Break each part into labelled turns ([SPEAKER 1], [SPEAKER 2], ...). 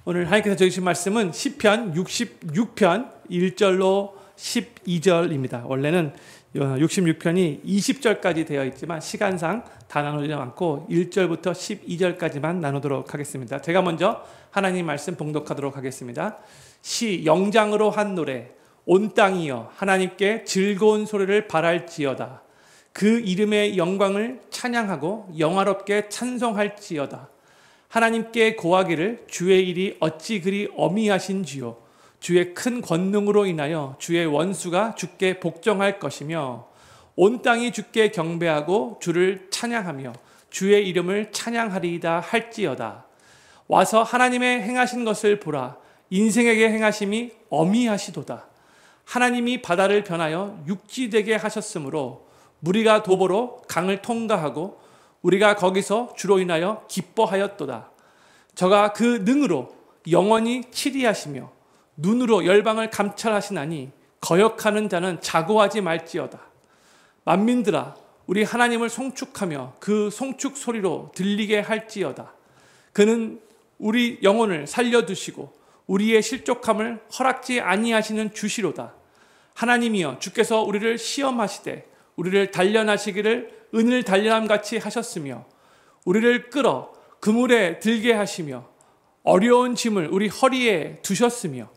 [SPEAKER 1] 오늘 하나님께서 적으신 말씀은 시편 66편 1절로 12절입니다. 원래는 66편이 20절까지 되어 있지만 시간상 다 나누지 않고 1절부터 12절까지만 나누도록 하겠습니다. 제가 먼저 하나님 말씀 봉독하도록 하겠습니다. 시 영장으로 한 노래 온 땅이여 하나님께 즐거운 소리를 발할지어다. 그 이름의 영광을 찬양하고 영화롭게 찬송할지어다. 하나님께 고하기를 주의 일이 어찌 그리 어미하신지요. 주의 큰 권능으로 인하여 주의 원수가 주께 복종할 것이며 온 땅이 주께 경배하고 주를 찬양하며 주의 이름을 찬양하리이다 할지어다. 와서 하나님의 행하신 것을 보라. 인생에게 행하심이 어미하시도다. 하나님이 바다를 변하여 육지되게 하셨으므로 무리가 도보로 강을 통과하고 우리가 거기서 주로 인하여 기뻐하였도다. 저가 그 능으로 영원히 치리하시며 눈으로 열방을 감찰하시나니 거역하는 자는 자고하지 말지어다. 만민들아 우리 하나님을 송축하며 그 송축 소리로 들리게 할지어다. 그는 우리 영혼을 살려두시고 우리의 실족함을 허락지 아니하시는 주시로다. 하나님이여 주께서 우리를 시험하시되 우리를 단련하시기를 은을 단련함같이 하셨으며 우리를 끌어 그물에 들게 하시며 어려운 짐을 우리 허리에 두셨으며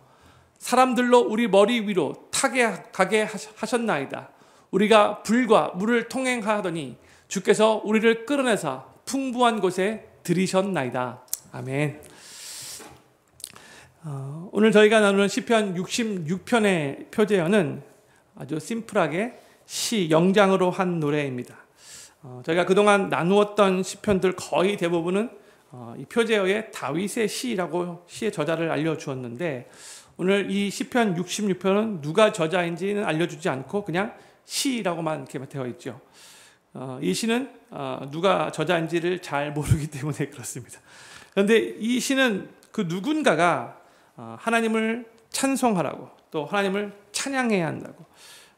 [SPEAKER 1] 사람들로 우리 머리 위로 타게 가게 하셨나이다. 우리가 불과 물을 통행하더니 주께서 우리를 끌어내사 풍부한 곳에 들이셨나이다. 아멘. 오늘 저희가 나누는 시편 66편의 표제어는 아주 심플하게 시 영장으로 한 노래입니다. 저희가 그동안 나누었던 시편들 거의 대부분은 이 표제어의 다윗의 시라고 시의 저자를 알려주었는데 오늘 이 시편 66편은 누가 저자인지는 알려주지 않고 그냥 시라고만 이렇게 되어 있죠. 이 시는 누가 저자인지를 잘 모르기 때문에 그렇습니다. 그런데 이 시는 그 누군가가 하나님을 찬송하라고 또 하나님을 찬양해야 한다고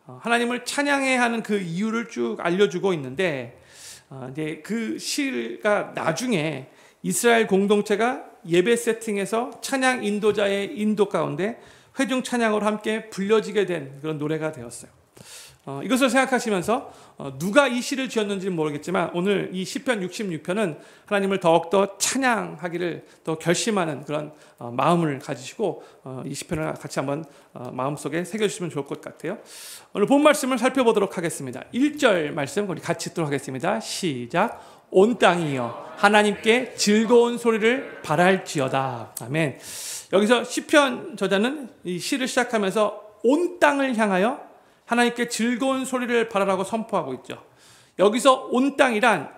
[SPEAKER 1] 하나님을 찬양해야 하는 그 이유를 쭉 알려주고 있는데 이제 그 시가 나중에 이스라엘 공동체가 예배 세팅에서 찬양 인도자의 인도 가운데 회중 찬양으로 함께 불려지게 된 그런 노래가 되었어요. 이것을 생각하시면서 누가 이 시를 지었는지는 모르겠지만 오늘 이 시편 66편은 하나님을 더욱더 찬양하기를 더 결심하는 그런 마음을 가지시고 이 시편을 같이 한번 마음속에 새겨주시면 좋을 것 같아요. 오늘 본 말씀을 살펴보도록 하겠습니다. 1절 말씀 우리 같이 읽도록 하겠습니다. 시작. 온 땅이여 하나님께 즐거운 소리를 발할지어다. 아멘. 여기서 시편 저자는 이 시를 시작하면서 온 땅을 향하여 하나님께 즐거운 소리를 발하라고 선포하고 있죠. 여기서 온 땅이란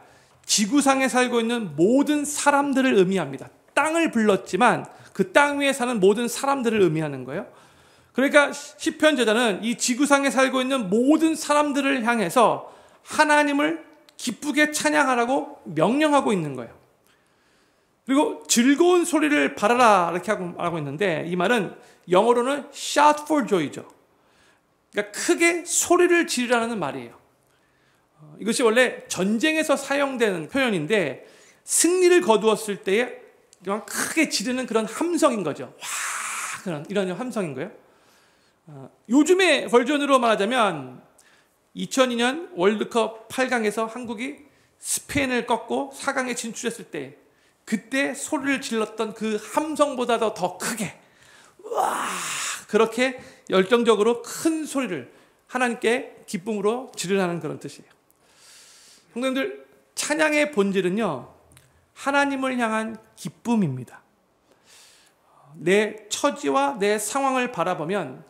[SPEAKER 1] 지구상에 살고 있는 모든 사람들을 의미합니다. 땅을 불렀지만 그 땅 위에 사는 모든 사람들을 의미하는 거예요. 그러니까 시편 저자는 이 지구상에 살고 있는 모든 사람들을 향해서 하나님을 기쁘게 찬양하라고 명령하고 있는 거예요. 그리고 즐거운 소리를 발하라 이렇게 하고 있는데 이 말은 영어로는 shout for joy죠. 그러니까 크게 소리를 지르라는 말이에요. 이것이 원래 전쟁에서 사용되는 표현인데 승리를 거두었을 때에 크게 지르는 그런 함성인 거죠. 와, 그런 이런 함성인 거예요. 요즘의 버전으로 말하자면 2002년 월드컵 8강에서 한국이 스페인을 꺾고 4강에 진출했을 때 그때 소리를 질렀던 그 함성보다도 더 크게 와 그렇게 열정적으로 큰 소리를 하나님께 기쁨으로 지르라는 그런 뜻이에요. 성도님들 찬양의 본질은요 하나님을 향한 기쁨입니다. 내 처지와 내 상황을 바라보면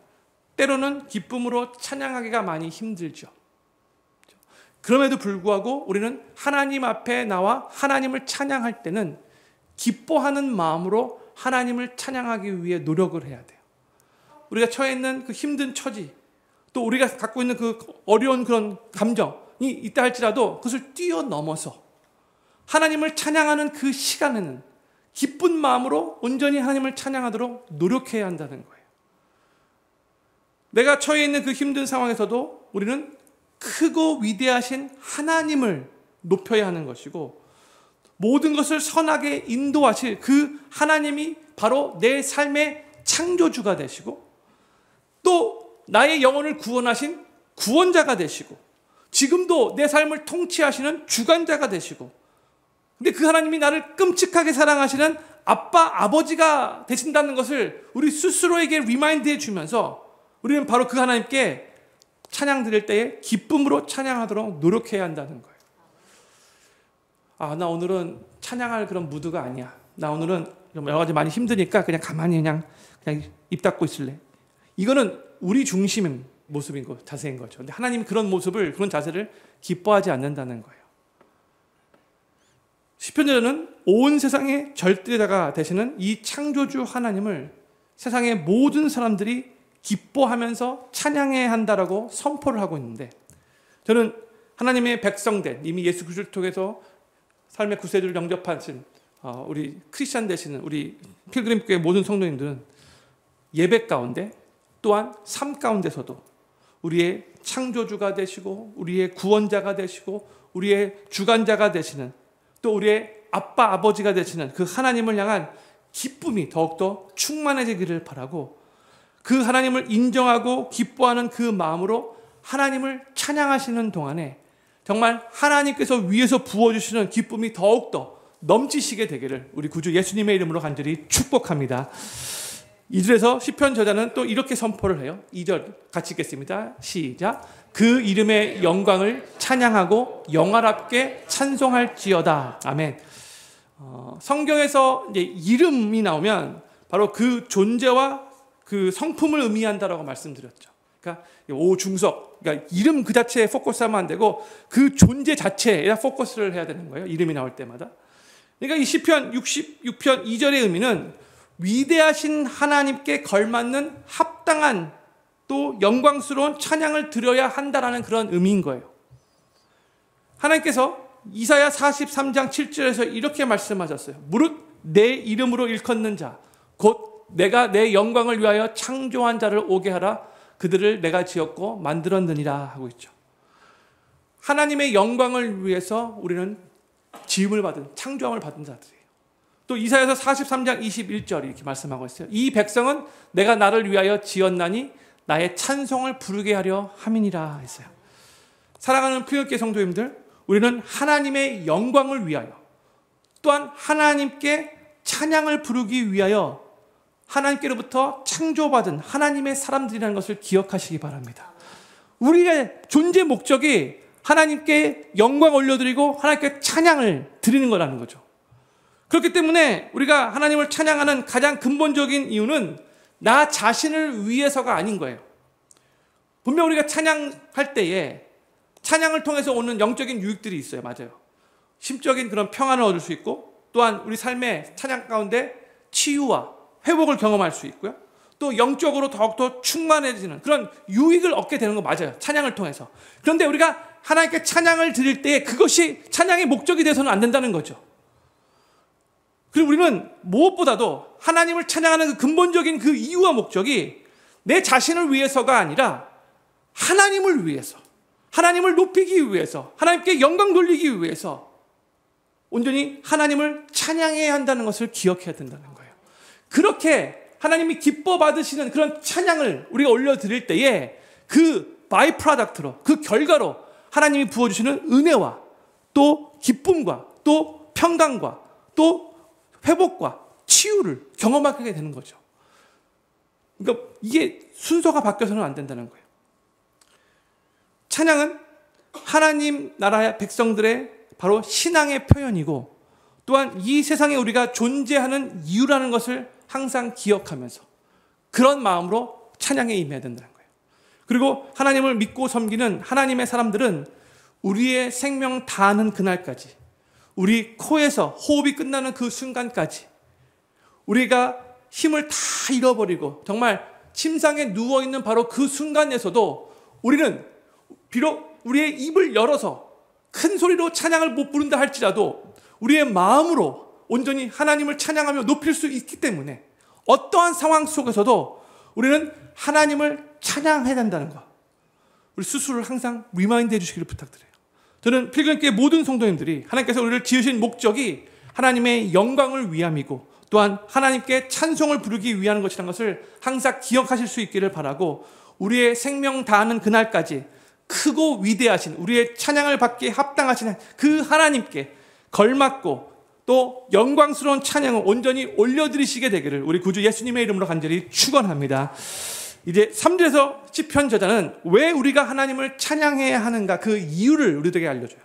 [SPEAKER 1] 때로는 기쁨으로 찬양하기가 많이 힘들죠. 그럼에도 불구하고 우리는 하나님 앞에 나와 하나님을 찬양할 때는 기뻐하는 마음으로 하나님을 찬양하기 위해 노력을 해야 돼요. 우리가 처해 있는 그 힘든 처지, 또 우리가 갖고 있는 그 어려운 그런 감정이 있다 할지라도 그것을 뛰어넘어서 하나님을 찬양하는 그 시간에는 기쁜 마음으로 온전히 하나님을 찬양하도록 노력해야 한다는 거예요. 내가 처해 있는 그 힘든 상황에서도 우리는 크고 위대하신 하나님을 높여야 하는 것이고 모든 것을 선하게 인도하실 그 하나님이 바로 내 삶의 창조주가 되시고 또 나의 영혼을 구원하신 구원자가 되시고 지금도 내 삶을 통치하시는 주관자가 되시고 근데 그 하나님이 나를 끔찍하게 사랑하시는 아빠, 아버지가 되신다는 것을 우리 스스로에게 리마인드해 주면서 우리는 바로 그 하나님께 찬양 드릴 때에 기쁨으로 찬양하도록 노력해야 한다는 거예요. 나 오늘은 찬양할 그런 무드가 아니야. 나 오늘은 여러 가지 많이 힘드니까 그냥 가만히 그냥 입 닫고 있을래. 이거는 우리 중심인 모습인 거, 자세인 거죠. 근데 하나님이 그런 모습을, 그런 자세를 기뻐하지 않는다는 거예요. 시편자는 온 세상의 절대자가 되시는 이 창조주 하나님을 세상의 모든 사람들이 기뻐하면서 찬양해야 한다라고 선포를 하고 있는데 저는 하나님의 백성된 이미 예수 그리스도를 통해서 삶의 구세주를 영접하신 우리 크리스찬 되시는 우리 필그림교회 모든 성도님들은 예배 가운데 또한 삶 가운데서도 우리의 창조주가 되시고 우리의 구원자가 되시고 우리의 주관자가 되시는 또 우리의 아빠 아버지가 되시는 그 하나님을 향한 기쁨이 더욱더 충만해지기를 바라고 그 하나님을 인정하고 기뻐하는 그 마음으로 하나님을 찬양하시는 동안에 정말 하나님께서 위에서 부어주시는 기쁨이 더욱더 넘치시게 되기를 우리 구주 예수님의 이름으로 간절히 축복합니다. 2절에서 시편 저자는 또 이렇게 선포를 해요. 2절 같이 읽겠습니다. 시작. 그 이름의 영광을 찬양하고 영화롭게 찬송할지어다. 아멘. 성경에서 이제 이름이 나오면 바로 그 존재와 그 성품을 의미한다라고 말씀드렸죠. 그러니까 오중석, 그러니까 이름 그 자체에 포커스하면 안 되고 그 존재 자체에 포커스를 해야 되는 거예요. 이름이 나올 때마다. 그러니까 이 시편 66편 2절의 의미는 위대하신 하나님께 걸맞는 합당한 또 영광스러운 찬양을 드려야 한다라는 그런 의미인 거예요. 하나님께서 이사야 43장 7절에서 이렇게 말씀하셨어요. 무릇 내 이름으로 일컫는 자, 곧 내가 내 영광을 위하여 창조한 자를 오게 하라. 그들을 내가 지었고 만들었느니라 하고 있죠. 하나님의 영광을 위해서 우리는 지음을 받은, 창조함을 받은 자들이에요. 또 이사야서 43장 21절 이렇게 말씀하고 있어요. 이 백성은 내가 나를 위하여 지었나니 나의 찬송을 부르게 하려 함이니라 했어요. 사랑하는 필요교회 성도님들, 우리는 하나님의 영광을 위하여 또한 하나님께 찬양을 부르기 위하여 하나님께로부터 창조받은 하나님의 사람들이라는 것을 기억하시기 바랍니다. 우리의 존재 목적이 하나님께 영광 올려드리고 하나님께 찬양을 드리는 거라는 거죠. 그렇기 때문에 우리가 하나님을 찬양하는 가장 근본적인 이유는 나 자신을 위해서가 아닌 거예요. 분명 우리가 찬양할 때에 찬양을 통해서 오는 영적인 유익들이 있어요. 맞아요. 심적인 그런 평안을 얻을 수 있고 또한 우리 삶의 찬양 가운데 치유와 회복을 경험할 수 있고요. 또 영적으로 더욱더 충만해지는 그런 유익을 얻게 되는 거 맞아요. 찬양을 통해서. 그런데 우리가 하나님께 찬양을 드릴 때 그것이 찬양의 목적이 돼서는 안 된다는 거죠. 그리고 우리는 무엇보다도 하나님을 찬양하는 그 근본적인 그 이유와 목적이 내 자신을 위해서가 아니라 하나님을 위해서, 하나님을 높이기 위해서, 하나님께 영광 돌리기 위해서 온전히 하나님을 찬양해야 한다는 것을 기억해야 된다는 거예요. 그렇게 하나님이 기뻐 받으시는 그런 찬양을 우리가 올려드릴 때에 그 바이 프로덕트로, 그 결과로 하나님이 부어주시는 은혜와 또 기쁨과 또 평강과 또 회복과 치유를 경험하게 되는 거죠. 그러니까 이게 순서가 바뀌어서는 안 된다는 거예요. 찬양은 하나님 나라의 백성들의 바로 신앙의 표현이고 또한 이 세상에 우리가 존재하는 이유라는 것을 항상 기억하면서 그런 마음으로 찬양에 임해야 된다는 거예요. 그리고 하나님을 믿고 섬기는 하나님의 사람들은 우리의 생명 다하는 그날까지, 우리 코에서 호흡이 끝나는 그 순간까지 우리가 힘을 다 잃어버리고 정말 침상에 누워있는 바로 그 순간에서도 우리는 비록 우리의 입을 열어서 큰 소리로 찬양을 못 부른다 할지라도 우리의 마음으로 온전히 하나님을 찬양하며 높일 수 있기 때문에 어떠한 상황 속에서도 우리는 하나님을 찬양해야 된다는 것, 우리 스스로를 항상 리마인드 해주시기를 부탁드려요. 저는 필그림교회 모든 성도님들이 하나님께서 우리를 지으신 목적이 하나님의 영광을 위함이고 또한 하나님께 찬송을 부르기 위한 것이라는 것을 항상 기억하실 수 있기를 바라고, 우리의 생명 다하는 그날까지 크고 위대하신, 우리의 찬양을 받기에 합당하신 그 하나님께 걸맞고 또 영광스러운 찬양을 온전히 올려드리시게 되기를 우리 구주 예수님의 이름으로 간절히 축원합니다. 이제 3절에서 시편 저자는 왜 우리가 하나님을 찬양해야 하는가, 그 이유를 우리들에게 알려줘요.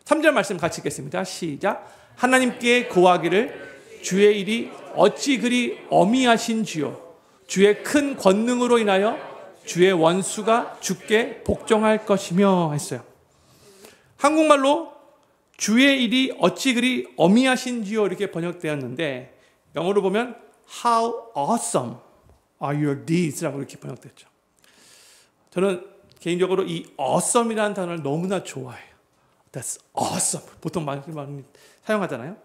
[SPEAKER 1] 3절 말씀 같이 읽겠습니다. 시작. 하나님께 고하기를 주의 일이 어찌 그리 어미하신지요, 주의 큰 권능으로 인하여 주의 원수가 주께 복종할 것이며 했어요. 한국말로 주의 일이 어찌 그리 어미하신지요 이렇게 번역되었는데, 영어로 보면 How awesome are your deeds라고 이렇게 번역됐죠. 저는 개인적으로 이 awesome이라는 단어를 너무나 좋아해요. That's awesome. 보통 많이 사용하잖아요.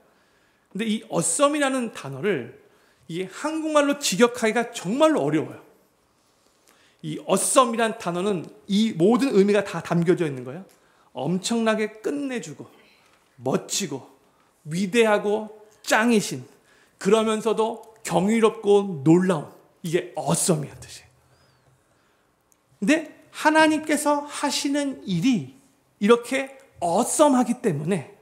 [SPEAKER 1] 근데 이 awesome이라는 단어를 이게 한국말로 직역하기가 정말로 어려워요. 이 awesome이라는 단어는 이 모든 의미가 다 담겨져 있는 거예요. 엄청나게 끝내주고 멋지고 위대하고 짱이신, 그러면서도 경이롭고 놀라운, 이게 awesome이란 뜻이에요. 근데 하나님께서 하시는 일이 이렇게 awesome하기 때문에,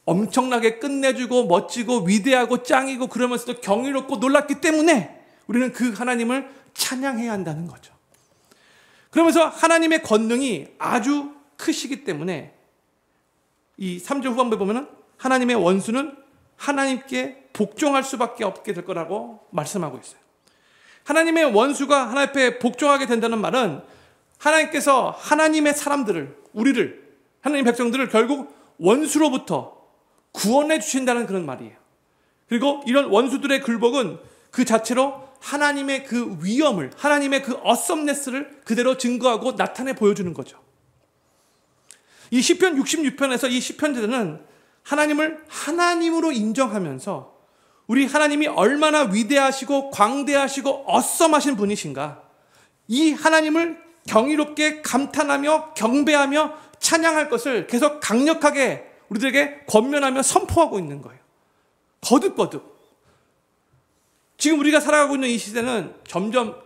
[SPEAKER 1] 엄청나게 끝내주고 멋지고 위대하고 짱이고 그러면서도 경이롭고 놀랍기 때문에 우리는 그 하나님을 찬양해야 한다는 거죠. 그러면서 하나님의 권능이 아주 크시기 때문에 이 3절 후반부에 보면은 하나님의 원수는 하나님께 복종할 수밖에 없게 될 거라고 말씀하고 있어요. 하나님의 원수가 하나님 앞에 복종하게 된다는 말은 하나님께서 하나님의 사람들을, 우리를, 하나님 백성들을 결국 원수로부터 구원해 주신다는 그런 말이에요. 그리고 이런 원수들의 굴복은 그 자체로 하나님의 그 위엄을, 하나님의 그 어썸네스를 그대로 증거하고 나타내 보여주는 거죠. 이 시편 66편에서 이 시편자들은 하나님을 하나님으로 인정하면서 우리 하나님이 얼마나 위대하시고 광대하시고 어썸하신 분이신가, 이 하나님을 경이롭게 감탄하며 경배하며 찬양할 것을 계속 강력하게 우리들에게 권면하며 선포하고 있는 거예요. 거듭거듭. 지금 우리가 살아가고 있는 이 시대는 점점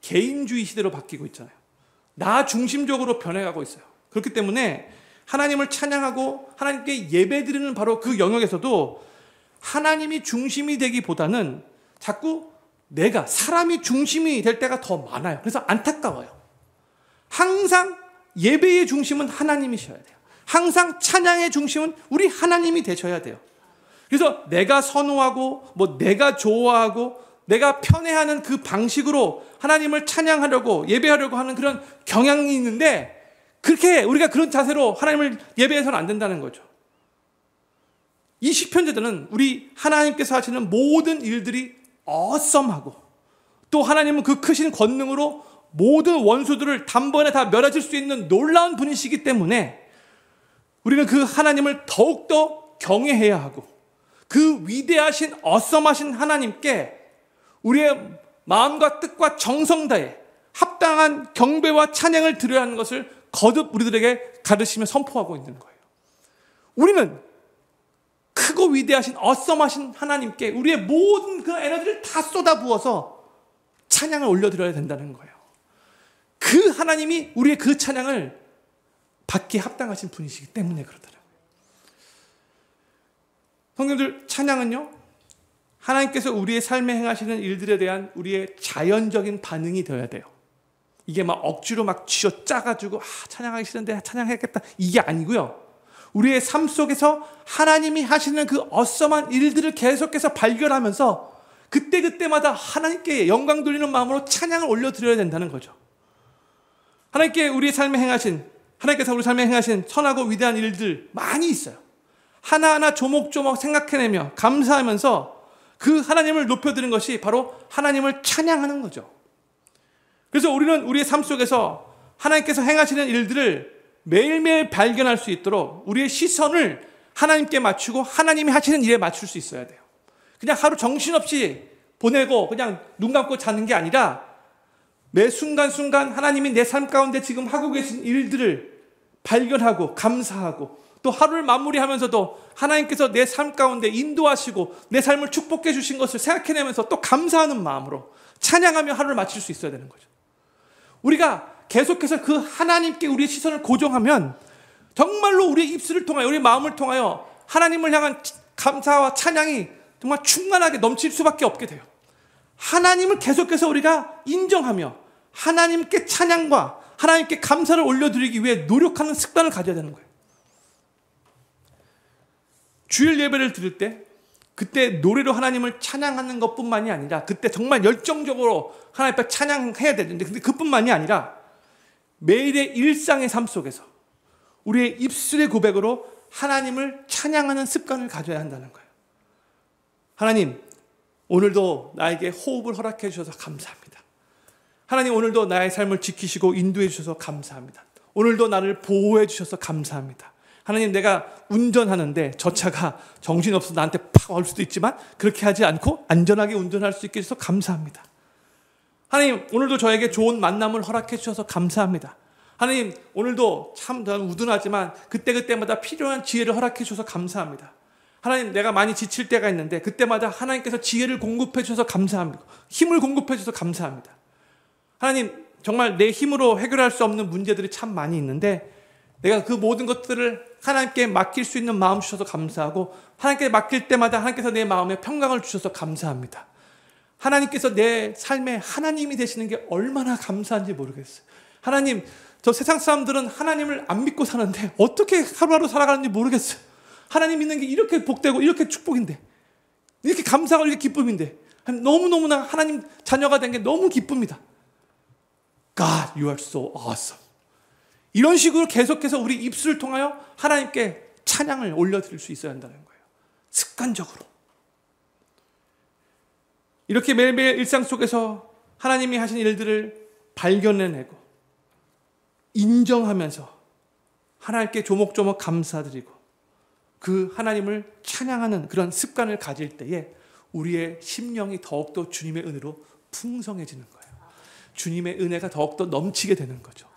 [SPEAKER 1] 개인주의 시대로 바뀌고 있잖아요. 나 중심적으로 변해가고 있어요. 그렇기 때문에 하나님을 찬양하고 하나님께 예배드리는 바로 그 영역에서도 하나님이 중심이 되기보다는 자꾸 내가, 사람이 중심이 될 때가 더 많아요. 그래서 안타까워요. 항상 예배의 중심은 하나님이셔야 돼요. 항상 찬양의 중심은 우리 하나님이 되셔야 돼요. 그래서 내가 선호하고 내가 좋아하고 내가 편애하는 그 방식으로 하나님을 찬양하려고 예배하려고 하는 그런 경향이 있는데, 그렇게 우리가 그런 자세로 하나님을 예배해서는 안 된다는 거죠. 이 시편자들은 우리 하나님께서 하시는 모든 일들이 어썸하고, 또 하나님은 그 크신 권능으로 모든 원수들을 단번에 다 멸하실 수 있는 놀라운 분이시기 때문에 우리는 그 하나님을 더욱더 경외해야 하고, 그 위대하신 어썸하신 하나님께 우리의 마음과 뜻과 정성 다해 합당한 경배와 찬양을 드려야 하는 것을 거듭 우리들에게 가르치며 선포하고 있는 거예요. 우리는 크고 위대하신 어썸하신 하나님께 우리의 모든 그 에너지를 다 쏟아부어서 찬양을 올려드려야 된다는 거예요. 그 하나님이 우리의 그 찬양을 받기에 합당하신 분이시기 때문에 그러더라고요. 성도들, 찬양은요, 하나님께서 우리의 삶에 행하시는 일들에 대한 우리의 자연적인 반응이 되어야 돼요. 이게 막 억지로 막 쥐어 짜가지고 찬양하기 싫은데 찬양해야겠다, 이게 아니고요. 우리의 삶 속에서 하나님이 하시는 그 어썸한 일들을 계속해서 발견하면서 그때그때마다 하나님께 영광 돌리는 마음으로 찬양을 올려드려야 된다는 거죠. 하나님께 우리의 삶에 행하신, 하나님께서 우리 삶에 행하신 선하고 위대한 일들 많이 있어요. 하나하나 조목조목 생각해내며 감사하면서 그 하나님을 높여드리는 것이 바로 하나님을 찬양하는 거죠. 그래서 우리는 우리의 삶 속에서 하나님께서 행하시는 일들을 매일매일 발견할 수 있도록 우리의 시선을 하나님께 맞추고 하나님이 하시는 일에 맞출 수 있어야 돼요. 그냥 하루 정신없이 보내고 그냥 눈 감고 자는 게 아니라 매 순간순간 하나님이 내 삶 가운데 지금 하고 계신 일들을 발견하고 감사하고 또 하루를 마무리하면서도 하나님께서 내 삶 가운데 인도하시고 내 삶을 축복해 주신 것을 생각해내면서 또 감사하는 마음으로 찬양하며 하루를 마칠 수 있어야 되는 거죠. 우리가 계속해서 그 하나님께 우리의 시선을 고정하면 정말로 우리의 입술을 통하여, 우리의 마음을 통하여 하나님을 향한 감사와 찬양이 정말 충만하게 넘칠 수밖에 없게 돼요. 하나님을 계속해서 우리가 인정하며 하나님께 찬양과 하나님께 감사를 올려드리기 위해 노력하는 습관을 가져야 되는 거예요. 주일 예배를 드릴 때 그때 노래로 하나님을 찬양하는 것뿐만이 아니라 그때 정말 열정적으로 하나님 앞에 찬양해야 되는데 근데 그뿐만이 아니라 매일의 일상의 삶 속에서 우리의 입술의 고백으로 하나님을 찬양하는 습관을 가져야 한다는 거예요. 하나님, 오늘도 나에게 호흡을 허락해 주셔서 감사합니다. 하나님, 오늘도 나의 삶을 지키시고 인도해 주셔서 감사합니다. 오늘도 나를 보호해 주셔서 감사합니다. 하나님, 내가 운전하는데 저 차가 정신없어서 나한테 팍 올 수도 있지만 그렇게 하지 않고 안전하게 운전할 수 있게 해주셔서 감사합니다. 하나님, 오늘도 저에게 좋은 만남을 허락해 주셔서 감사합니다. 하나님, 오늘도 참 우둔하지만 그때그때마다 필요한 지혜를 허락해 주셔서 감사합니다. 하나님, 내가 많이 지칠 때가 있는데 그때마다 하나님께서 지혜를 공급해 주셔서 감사합니다. 힘을 공급해 주셔서 감사합니다. 하나님, 정말 내 힘으로 해결할 수 없는 문제들이 참 많이 있는데 내가 그 모든 것들을 하나님께 맡길 수 있는 마음 주셔서 감사하고 하나님께 맡길 때마다 하나님께서 내 마음에 평강을 주셔서 감사합니다. 하나님께서 내 삶에 하나님이 되시는 게 얼마나 감사한지 모르겠어요. 하나님, 저 세상 사람들은 하나님을 안 믿고 사는데 어떻게 하루하루 살아가는지 모르겠어요. 하나님 믿는 게 이렇게 복되고 이렇게 축복인데, 이렇게 감사하고 이렇게 기쁨인데 너무너무나 하나님 자녀가 된 게 너무 기쁩니다. God, you are so awesome. 이런 식으로 계속해서 우리 입술을 통하여 하나님께 찬양을 올려드릴 수 있어야 한다는 거예요. 습관적으로. 이렇게 매일매일 일상 속에서 하나님이 하신 일들을 발견해내고 인정하면서 하나님께 조목조목 감사드리고 그 하나님을 찬양하는 그런 습관을 가질 때에 우리의 심령이 더욱더 주님의 은혜로 풍성해지는 거예요. 주님의 은혜가 더욱더 넘치게 되는 거죠.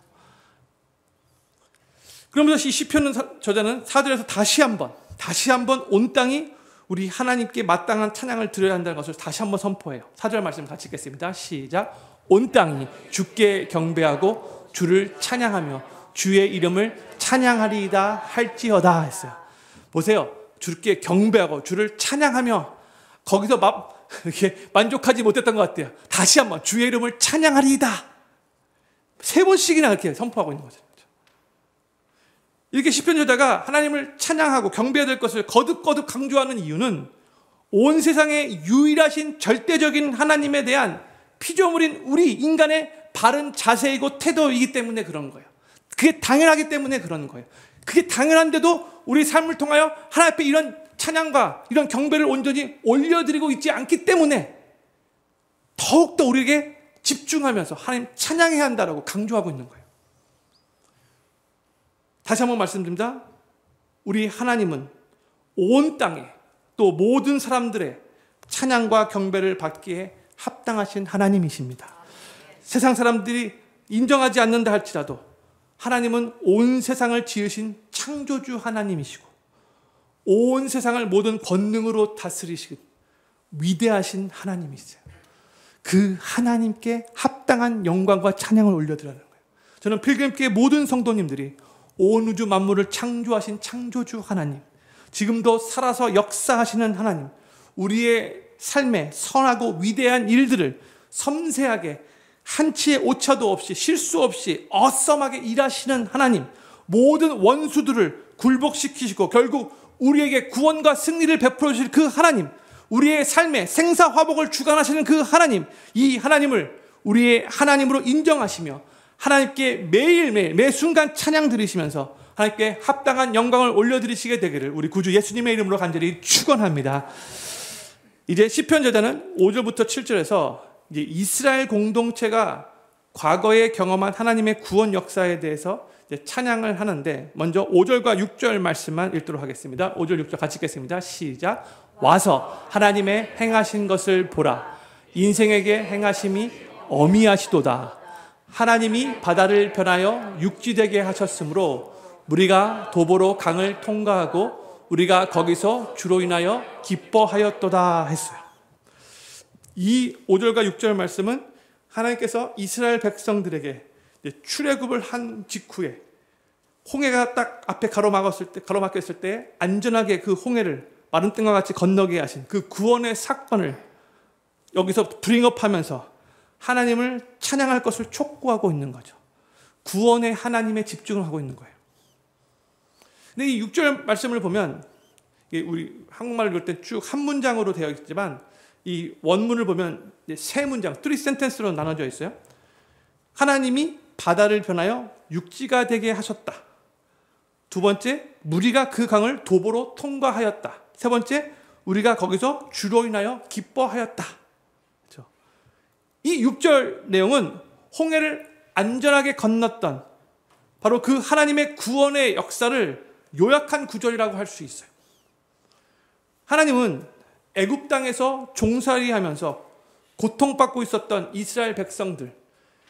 [SPEAKER 1] 그러면서 이 시편 저자는 4절에서 다시 한번 온 땅이 우리 하나님께 마땅한 찬양을 드려야 한다는 것을 다시 한번 선포해요. 4절 말씀 같이 읽겠습니다. 시작. 온 땅이 주께 경배하고 주를 찬양하며 주의 이름을 찬양하리이다 할지어다 했어요. 보세요. 주께 경배하고 주를 찬양하며 거기서 이렇게 만족하지 못했던 것 같아요. 다시 한번 주의 이름을 찬양하리이다. 3번씩이나 이렇게 선포하고 있는 거죠. 이렇게 시편 저자가 하나님을 찬양하고 경배해야 될 것을 거듭거듭 강조하는 이유는 온 세상의 유일하신 절대적인 하나님에 대한 피조물인 우리 인간의 바른 자세이고 태도이기 때문에 그런 거예요. 그게 당연하기 때문에 그런 거예요. 그게 당연한데도 우리 삶을 통하여 하나님 앞에 이런 찬양과 이런 경배를 온전히 올려드리고 있지 않기 때문에 더욱더 우리에게 집중하면서 하나님 찬양해야 한다라고 강조하고 있는 거예요. 다시 한번 말씀드립니다. 우리 하나님은 온 땅에 또 모든 사람들의 찬양과 경배를 받기에 합당하신 하나님이십니다. 세상 사람들이 인정하지 않는다 할지라도 하나님은 온 세상을 지으신 창조주 하나님이시고 온 세상을 모든 권능으로 다스리시는 위대하신 하나님이세요. 그 하나님께 합당한 영광과 찬양을 올려드리는 거예요. 저는 필그림교회 모든 성도님들이 온 우주 만물을 창조하신 창조주 하나님, 지금도 살아서 역사하시는 하나님, 우리의 삶에 선하고 위대한 일들을 섬세하게 한치의 오차도 없이 실수 없이 어썸하게 일하시는 하나님, 모든 원수들을 굴복시키시고 결국 우리에게 구원과 승리를 베풀어 주실 그 하나님, 우리의 삶에 생사화복을 주관하시는 그 하나님, 이 하나님을 우리의 하나님으로 인정하시며 하나님께 매일매일 매 순간 찬양 드리시면서 하나님께 합당한 영광을 올려드리시게 되기를 우리 구주 예수님의 이름으로 간절히 축원합니다. 이제 시편 저자는 5절부터 7절에서 이제 이스라엘 공동체가 과거에 경험한 하나님의 구원 역사에 대해서 이제 찬양을 하는데 먼저 5절과 6절 말씀만 읽도록 하겠습니다. 5절 6절 같이 읽겠습니다. 시작. 와서 하나님의 행하신 것을 보라. 인생에게 행하심이 어미하시도다. 하나님이 바다를 변하여 육지되게 하셨으므로 무리가 도보로 강을 통과하고 우리가 거기서 주로 인하여 기뻐하였도다 했어요. 이 5절과 6절 말씀은 하나님께서 이스라엘 백성들에게 출애굽을 한 직후에 홍해가 딱 앞에 가로막혔을 때 안전하게 그 홍해를 마른 땅과 같이 건너게 하신 그 구원의 사건을 여기서 브링업하면서 하나님을 찬양할 것을 촉구하고 있는 거죠. 구원의 하나님에 집중을 하고 있는 거예요. 근데 이 6절 말씀을 보면 우리 한국말을 읽을 때 쭉 한 문장으로 되어 있지만 이 원문을 보면 세 문장, 3센텐스로 나눠져 있어요. 하나님이 바다를 변하여 육지가 되게 하셨다. 두 번째, 무리가 그 강을 도보로 통과하였다. 세 번째, 우리가 거기서 주로 인하여 기뻐하였다. 그렇죠? 이 6절 내용은 홍해를 안전하게 건넜던 바로 그 하나님의 구원의 역사를 요약한 구절이라고 할 수 있어요. 하나님은 애굽 땅에서 종살이하면서 고통받고 있었던 이스라엘 백성들,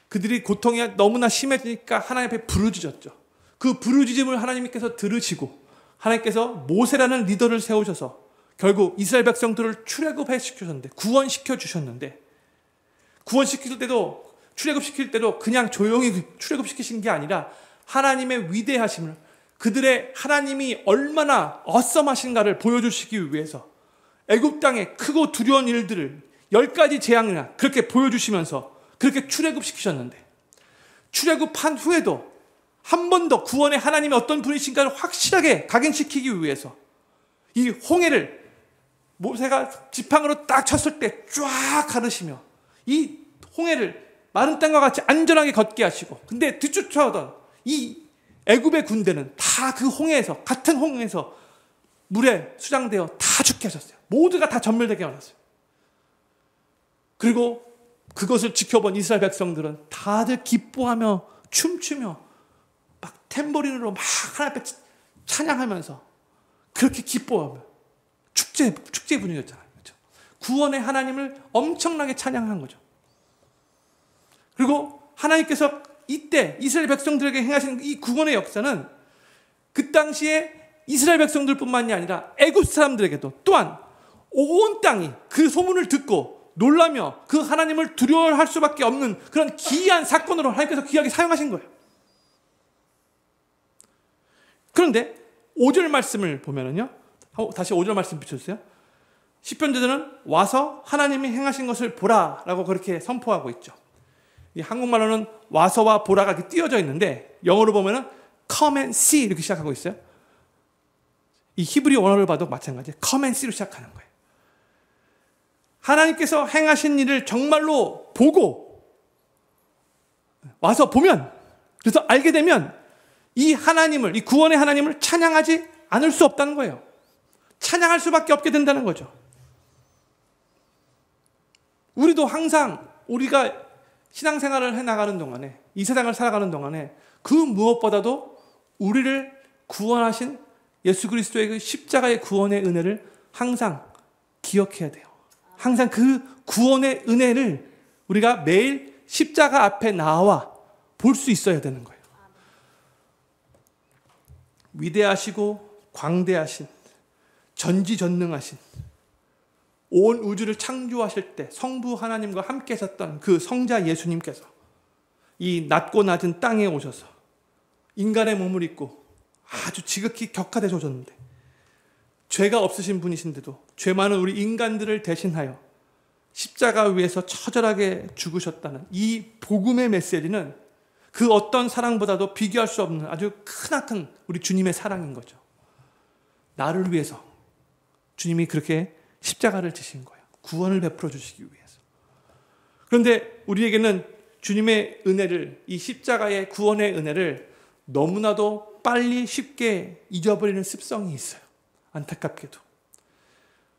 [SPEAKER 1] 그들이 고통이 너무나 심해지니까 하나님 앞에 부르짖었죠. 그 부르짖음을 하나님께서 들으시고 하나님께서 모세라는 리더를 세우셔서 결국 이스라엘 백성들을 출애굽시켰는데, 구원시켜 주셨는데, 출애굽시킬 때도 그냥 조용히 출애굽시키신 게 아니라 하나님의 위대하심을, 그들의 하나님이 얼마나 어썸하신가를 보여주시기 위해서 애굽 땅의 크고 두려운 일들을 10가지 재앙이나 그렇게 보여주시면서 그렇게 출애굽시키셨는데, 출애굽한 후에도 한 번 더 구원의 하나님이 어떤 분이신가를 확실하게 각인시키기 위해서 이 홍해를 모세가 지팡이로 딱 쳤을 때 쫙 가르시며 이 홍해를 마른 땅과 같이 안전하게 걷게 하시고, 근데 뒤쫓아오던 이 애굽의 군대는 다 그 홍해에서, 같은 홍해에서 물에 수장되어 다 죽게 하셨어요. 모두가 다 전멸되게 하셨어요. 그리고 그것을 지켜본 이스라엘 백성들은 다들 기뻐하며 춤추며 막 탬버린으로 막 하나님 앞에 찬양하면서 그렇게 기뻐하며 축제 분위기였잖아요. 그렇죠? 구원의 하나님을 엄청나게 찬양한 거죠. 그리고 하나님께서 이때 이스라엘 백성들에게 행하신 이 구원의 역사는 그 당시에 이스라엘 백성들뿐만이 아니라 애굽 사람들에게도 또한 온 땅이 그 소문을 듣고 놀라며 그 하나님을 두려워할 수밖에 없는 그런 기이한 사건으로 하나님께서 귀하게 사용하신 거예요. 그런데 5절 말씀을 보면은요, 다시 5절 말씀 비춰주세요. 시편자들은 와서 하나님이 행하신 것을 보라라고 그렇게 선포하고 있죠. 이 한국말로는 와서와 보라가 이렇게 띄어져 있는데 영어로 보면은 come and see 이렇게 시작하고 있어요. 이 히브리 원어를 봐도 마찬가지예요. come and see로 시작하는 거예요. 하나님께서 행하신 일을 정말로 보고 와서 보면, 그래서 알게 되면 이 하나님을, 이 구원의 하나님을 찬양하지 않을 수 없다는 거예요. 찬양할 수밖에 없게 된다는 거죠. 우리도 항상 우리가 신앙생활을 해나가는 동안에, 이 세상을 살아가는 동안에 그 무엇보다도 우리를 구원하신 예수 그리스도의 그 십자가의 구원의 은혜를 항상 기억해야 돼요. 항상 그 구원의 은혜를 우리가 매일 십자가 앞에 나와 볼 수 있어야 되는 거예요. 위대하시고 광대하신, 전지전능하신, 온 우주를 창조하실 때 성부 하나님과 함께 계셨던 그 성자 예수님께서 이 낮고 낮은 땅에 오셔서 인간의 몸을 입고 아주 지극히 격하게 오셨는데, 죄가 없으신 분이신데도 죄 많은 우리 인간들을 대신하여 십자가 위에서 처절하게 죽으셨다는 이 복음의 메시지는 그 어떤 사랑보다도 비교할 수 없는 아주 크나큰 우리 주님의 사랑인 거죠. 나를 위해서 주님이 그렇게 십자가를 지신 거예요. 구원을 베풀어 주시기 위해서. 그런데 우리에게는 주님의 은혜를, 이 십자가의 구원의 은혜를 너무나도 빨리 쉽게 잊어버리는 습성이 있어요. 안타깝게도.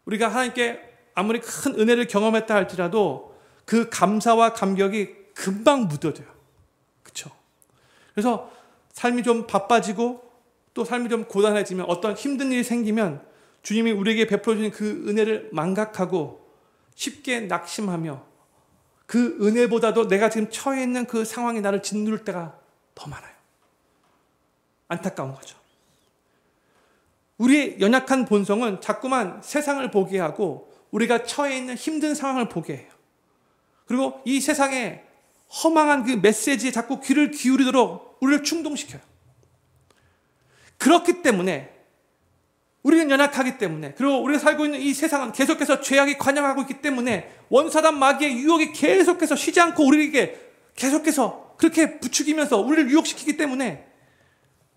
[SPEAKER 1] 우리가 하나님께 아무리 큰 은혜를 경험했다 할지라도 그 감사와 감격이 금방 묻어져요. 그렇죠? 그래서 삶이 좀 바빠지고 또 삶이 좀 고단해지면, 어떤 힘든 일이 생기면 주님이 우리에게 베풀어 주신 그 은혜를 망각하고 쉽게 낙심하며 그 은혜보다도 내가 지금 처해 있는 그 상황이 나를 짓누를 때가 더 많아요. 안타까운 거죠. 우리의 연약한 본성은 자꾸만 세상을 보게 하고 우리가 처해 있는 힘든 상황을 보게 해요. 그리고 이 세상에 허망한 그 메시지에 자꾸 귀를 기울이도록 우리를 충동시켜요. 그렇기 때문에 우리는 연약하기 때문에, 그리고 우리가 살고 있는 이 세상은 계속해서 죄악이 관영하고 있기 때문에 원사단 마귀의 유혹이 계속해서 쉬지 않고 우리에게 계속해서 그렇게 부추기면서 우리를 유혹시키기 때문에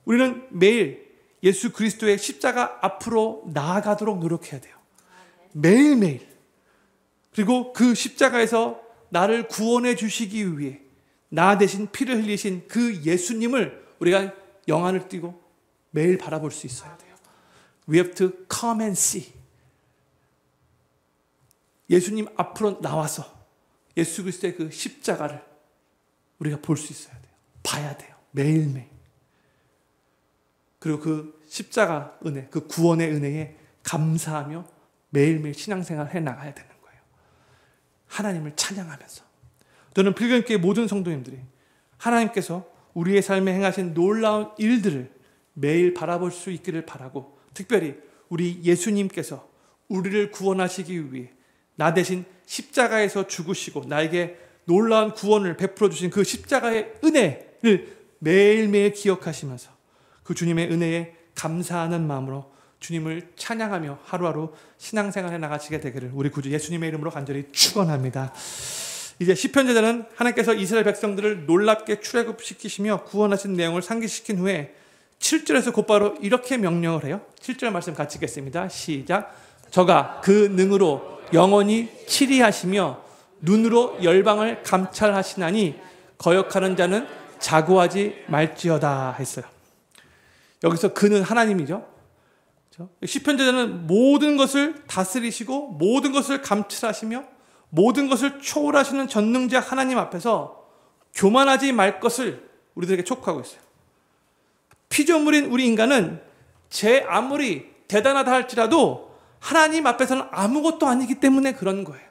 [SPEAKER 1] 우리는 매일 예수 그리스도의 십자가 앞으로 나아가도록 노력해야 돼요. 매일매일. 그리고 그 십자가에서 나를 구원해 주시기 위해 나 대신 피를 흘리신 그 예수님을 우리가 영안을 띄고 매일 바라볼 수 있어야 돼요. We have to come and see. 예수님 앞으로 나와서 예수 그리스도의 그 십자가를 우리가 볼 수 있어야 돼요. 봐야 돼요. 매일매일. 그리고 그 십자가 은혜, 그 구원의 은혜에 감사하며 매일매일 신앙생활을 해나가야 되는 거예요. 하나님을 찬양하면서. 저는 필경교회 모든 성도님들이 하나님께서 우리의 삶에 행하신 놀라운 일들을 매일 바라볼 수 있기를 바라고, 특별히 우리 예수님께서 우리를 구원하시기 위해 나 대신 십자가에서 죽으시고 나에게 놀라운 구원을 베풀어 주신 그 십자가의 은혜를 매일매일 기억하시면서 그 주님의 은혜에 감사하는 마음으로 주님을 찬양하며 하루하루 신앙생활에 나가시게 되기를 우리 구주 예수님의 이름으로 간절히 축원합니다. 이제 시편 제자는 하나님께서 이스라엘 백성들을 놀랍게 출애굽시키시며 구원하신 내용을 상기시킨 후에 7절에서 곧바로 이렇게 명령을 해요. 7절 말씀 같이 읽겠습니다. 시작. 저가 그 능으로 영원히 치리하시며 눈으로 열방을 감찰하시나니 거역하는 자는 자고하지 말지어다 했어요. 여기서 그는 하나님이죠. 시편 제자는 모든 것을 다스리시고 모든 것을 감찰하시며 모든 것을 초월하시는 전능자 하나님 앞에서 교만하지 말 것을 우리들에게 촉구하고 있어요. 피조물인 우리 인간은 제 아무리 대단하다 할지라도 하나님 앞에서는 아무것도 아니기 때문에 그런 거예요.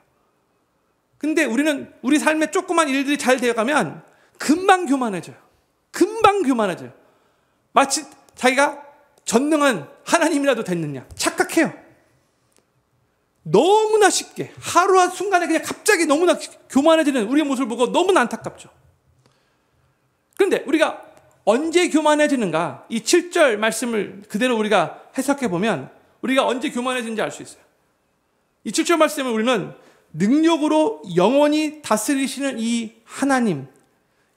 [SPEAKER 1] 근데 우리는 우리 삶에 조그만 일들이 잘 되어가면 금방 교만해져요. 금방 교만해져요. 마치 자기가 전능한 하나님이라도 됐느냐 착각해요. 너무나 쉽게 하루 순간에 그냥 갑자기 너무나 교만해지는 우리의 모습을 보고 너무나 안타깝죠. 그런데 우리가 언제 교만해지는가? 이 7절 말씀을 그대로 우리가 해석해 보면 우리가 언제 교만해지는지 알 수 있어요. 이 7절 말씀을 우리는 능력으로 영원히 다스리시는 이 하나님,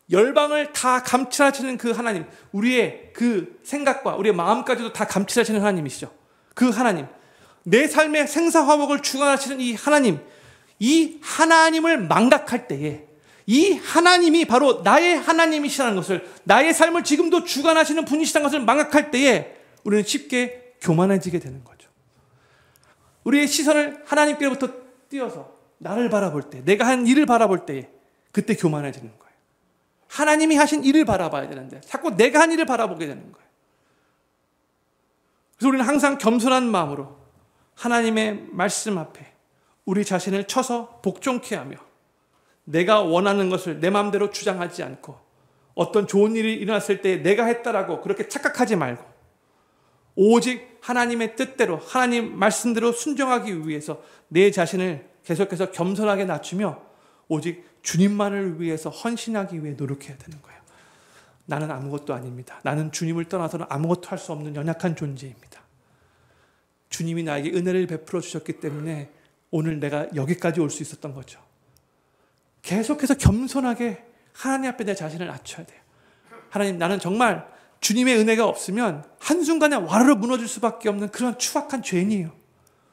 [SPEAKER 1] 열방을 다 감찰하시는 그 하나님, 우리의 그 생각과 우리의 마음까지도 다 감찰하시는 하나님이시죠. 그 하나님, 내 삶의 생사화복을 주관하시는 이 하나님, 이 하나님을 망각할 때에 이 하나님이 바로 나의 하나님이시라는 것을, 나의 삶을 지금도 주관하시는 분이시라는 것을 망각할 때에 우리는 쉽게 교만해지게 되는 거죠. 우리의 시선을 하나님께로부터 띄어서 나를 바라볼 때, 내가 한 일을 바라볼 때에 그때 교만해지는 거예요. 하나님이 하신 일을 바라봐야 되는데 자꾸 내가 한 일을 바라보게 되는 거예요. 그래서 우리는 항상 겸손한 마음으로 하나님의 말씀 앞에 우리 자신을 쳐서 복종케 하며 내가 원하는 것을 내 마음대로 주장하지 않고 어떤 좋은 일이 일어났을 때 내가 했다라고 그렇게 착각하지 말고 오직 하나님의 뜻대로 하나님 말씀대로 순종하기 위해서 내 자신을 계속해서 겸손하게 낮추며 오직 주님만을 위해서 헌신하기 위해 노력해야 되는 거예요. 나는 아무것도 아닙니다. 나는 주님을 떠나서는 아무것도 할 수 없는 연약한 존재입니다. 주님이 나에게 은혜를 베풀어 주셨기 때문에 오늘 내가 여기까지 올 수 있었던 거죠. 계속해서 겸손하게 하나님 앞에 내 자신을 낮춰야 돼요. 하나님, 나는 정말 주님의 은혜가 없으면 한순간에 와르르 무너질 수밖에 없는 그런 추악한 죄인이에요.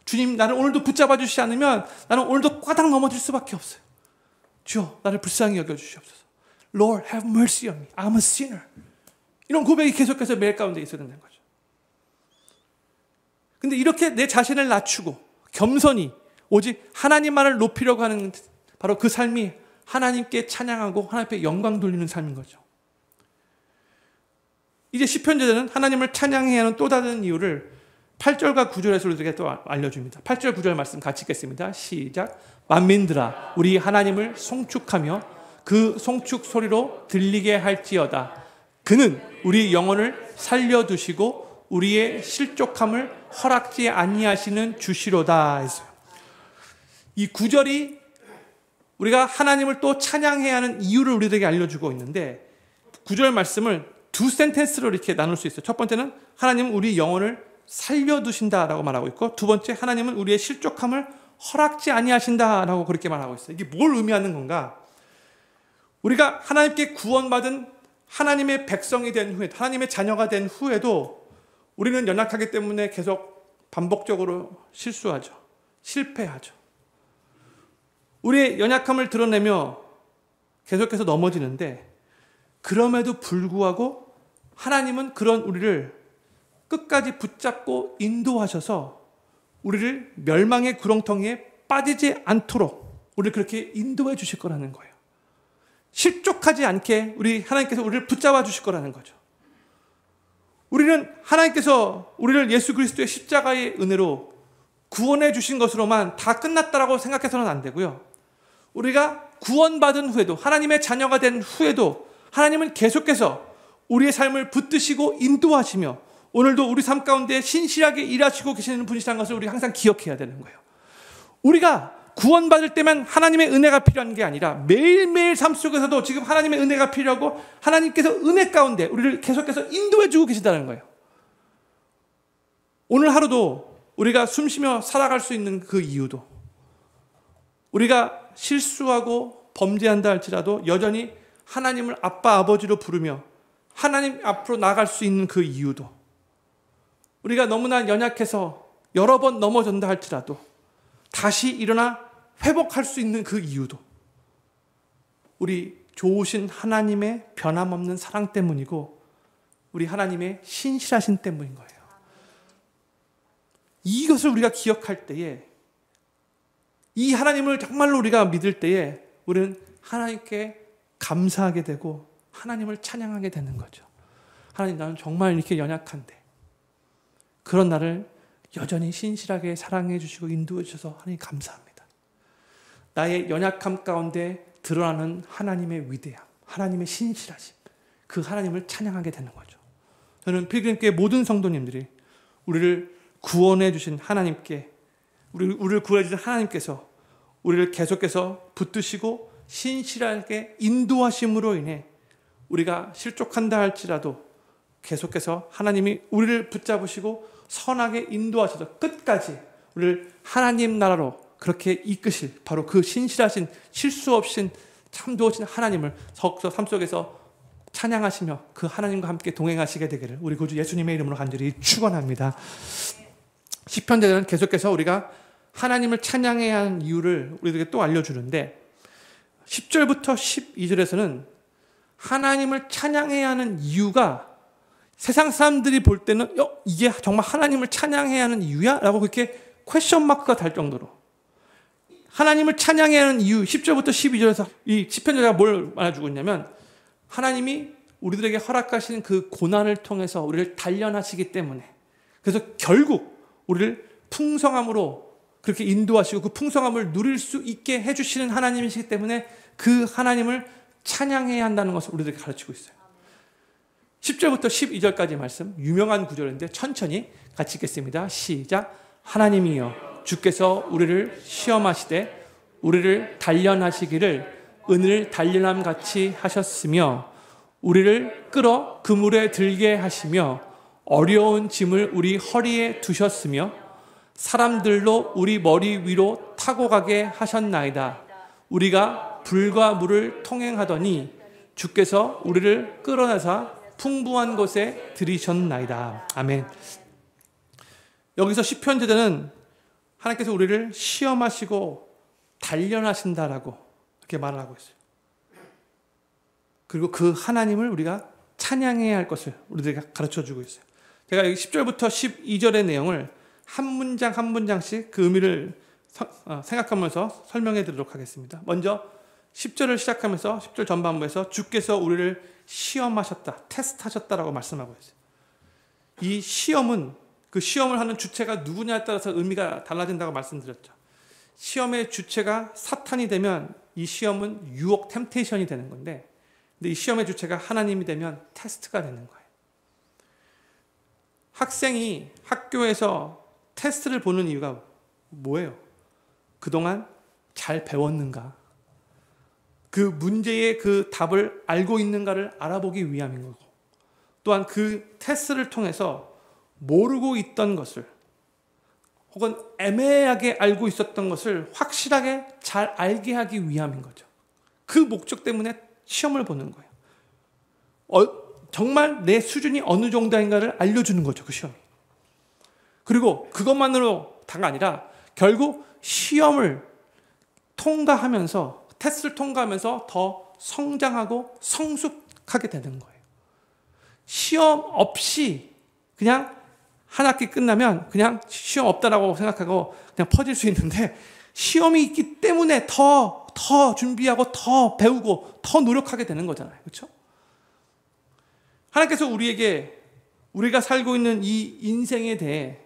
[SPEAKER 1] 주님, 나를 오늘도 붙잡아 주시지 않으면 나는 오늘도 꽈당 넘어질 수밖에 없어요. 주여, 나를 불쌍히 여겨주시옵소서. Lord, have mercy on me. I'm a sinner. 이런 고백이 계속해서 매일 가운데 있어야 된다는 거죠. 근데 이렇게 내 자신을 낮추고 겸손히 오직 하나님만을 높이려고 하는 바로 그 삶이 하나님께 찬양하고 하나님께 영광 돌리는 삶인 거죠. 이제 시편 제자는 하나님을 찬양해야 하는 또 다른 이유를 8절과 9절에서 우리에게 또 알려줍니다. 8절 9절 말씀 같이 읽겠습니다. 시작. 만민들아 우리 하나님을 송축하며 그 송축 소리로 들리게 할지어다. 그는 우리 영혼을 살려두시고 우리의 실족함을 허락지 아니하시는 주시로다 했어요. 이 구절이 우리가 하나님을 또 찬양해야 하는 이유를 우리들에게 알려주고 있는데, 구절 말씀을 두 센텐스로 이렇게 나눌 수 있어요. 첫 번째는 하나님은 우리 영혼을 살려두신다라고 말하고 있고, 두 번째 하나님은 우리의 실족함을 허락지 아니하신다라고 그렇게 말하고 있어요. 이게 뭘 의미하는 건가? 우리가 하나님께 구원받은 하나님의 백성이 된 후에, 하나님의 자녀가 된 후에도 우리는 연약하기 때문에 계속 반복적으로 실수하죠. 실패하죠. 우리의 연약함을 드러내며 계속해서 넘어지는데, 그럼에도 불구하고 하나님은 그런 우리를 끝까지 붙잡고 인도하셔서 우리를 멸망의 구렁텅이에 빠지지 않도록 우리를 그렇게 인도해 주실 거라는 거예요. 실족하지 않게 하나님께서 우리를 붙잡아 주실 거라는 거죠. 우리는 하나님께서 우리를 예수 그리스도의 십자가의 은혜로 구원해 주신 것으로만 다 끝났다라고 생각해서는 안 되고요. 우리가 구원받은 후에도, 하나님의 자녀가 된 후에도 하나님은 계속해서 우리의 삶을 붙드시고 인도하시며 오늘도 우리 삶 가운데 신실하게 일하시고 계시는 분이시라는 것을 우리가 항상 기억해야 되는 거예요. 우리가 구원받을 때만 하나님의 은혜가 필요한 게 아니라 매일매일 삶 속에서도 지금 하나님의 은혜가 필요하고, 하나님께서 은혜 가운데 우리를 계속해서 인도해 주고 계시다는 거예요. 오늘 하루도 우리가 숨쉬며 살아갈 수 있는 그 이유도, 우리가 실수하고 범죄한다 할지라도 여전히 하나님을 아빠 아버지로 부르며 하나님 앞으로 나아갈 수 있는 그 이유도, 우리가 너무나 연약해서 여러 번 넘어진다 할지라도 다시 일어나 회복할 수 있는 그 이유도 우리 좋으신 하나님의 변함없는 사랑 때문이고, 우리 하나님의 신실하신 때문인 거예요. 이것을 우리가 기억할 때에, 이 하나님을 정말로 우리가 믿을 때에 우리는 하나님께 감사하게 되고 하나님을 찬양하게 되는 거죠. 하나님, 나는 정말 이렇게 연약한데 그런 나를 여전히 신실하게 사랑해 주시고 인도해 주셔서 하나님 감사합니다. 나의 연약함 가운데 드러나는 하나님의 위대함, 하나님의 신실하심, 그 하나님을 찬양하게 되는 거죠. 저는 필그림교회 모든 성도님들이 우리를 구원해 주신 하나님께, 우리를 구원해 주신 하나님께서 우리를 계속해서 붙드시고 신실하게 인도하심으로 인해 우리가 실족한다 할지라도 계속해서 하나님이 우리를 붙잡으시고 선하게 인도하셔서 끝까지 우리를 하나님 나라로 그렇게 이끄실, 바로 그 신실하신, 실수 없인 참 좋으신 하나님을 삶 속에서 찬양하시며 그 하나님과 함께 동행하시게 되기를 우리 구주 예수님의 이름으로 간절히 축원합니다. 시편대는 계속해서 우리가 하나님을 찬양해야 하는 이유를 우리들에게 또 알려주는데, 10절부터 12절에서는 하나님을 찬양해야 하는 이유가 세상 사람들이 볼 때는 이게 정말 하나님을 찬양해야 하는 이유야? 라고 그렇게 퀘션 마크가 달 정도로 하나님을 찬양해야 하는 이유, 10절부터 12절에서 이 시편자가 뭘 말해주고 있냐면, 하나님이 우리들에게 허락하신 그 고난을 통해서 우리를 단련하시기 때문에, 그래서 결국 우리를 풍성함으로 그렇게 인도하시고 그 풍성함을 누릴 수 있게 해주시는 하나님이시기 때문에 그 하나님을 찬양해야 한다는 것을 우리들에게 가르치고 있어요. 10절부터 12절까지 말씀, 유명한 구절인데 천천히 같이 읽겠습니다. 시작. 하나님이여, 주께서 우리를 시험하시되 우리를 단련하시기를 은을 단련함 같이 하셨으며, 우리를 끌어 그물에 들게 하시며 어려운 짐을 우리 허리에 두셨으며 사람들로 우리 머리 위로 타고 가게 하셨나이다. 우리가 불과 물을 통행하더니 주께서 우리를 끌어내사 풍부한 곳에 들이셨나이다. 아멘. 여기서 시편제자는 하나님께서 우리를 시험하시고 단련하신다라고 이렇게 말을 하고 있어요. 그리고 그 하나님을 우리가 찬양해야 할 것을 우리들에게 가르쳐주고 있어요. 제가 여기 10절부터 12절의 내용을 한 문장 한 문장씩 그 의미를 생각하면서 설명해 드리도록 하겠습니다. 먼저 10절을 시작하면서 10절 전반부에서 주께서 우리를 시험하셨다, 테스트하셨다라고 말씀하고 있어요. 이 시험은, 그 시험을 하는 주체가 누구냐에 따라서 의미가 달라진다고 말씀드렸죠. 시험의 주체가 사탄이 되면 이 시험은 유혹, 템테이션이 되는 건데, 근데 이 시험의 주체가 하나님이 되면 테스트가 되는 거예요. 학생이 학교에서 테스트를 보는 이유가 뭐예요? 그동안 잘 배웠는가? 그 문제의 그 답을 알고 있는가를 알아보기 위함인 거고, 또한 그 테스트를 통해서 모르고 있던 것을 혹은 애매하게 알고 있었던 것을 확실하게 잘 알게 하기 위함인 거죠. 그 목적 때문에 시험을 보는 거예요. 정말 내 수준이 어느 정도인가를 알려주는 거죠, 그 시험이. 그리고 그것만으로 다가 아니라 결국 시험을 통과하면서, 테스트를 통과하면서 더 성장하고 성숙하게 되는 거예요. 시험 없이 그냥 한 학기 끝나면 그냥 시험 없다라고 생각하고 그냥 퍼질 수 있는데, 시험이 있기 때문에 더 준비하고 더 배우고 더 노력하게 되는 거잖아요. 그렇죠? 하나님께서 우리가 살고 있는 이 인생에 대해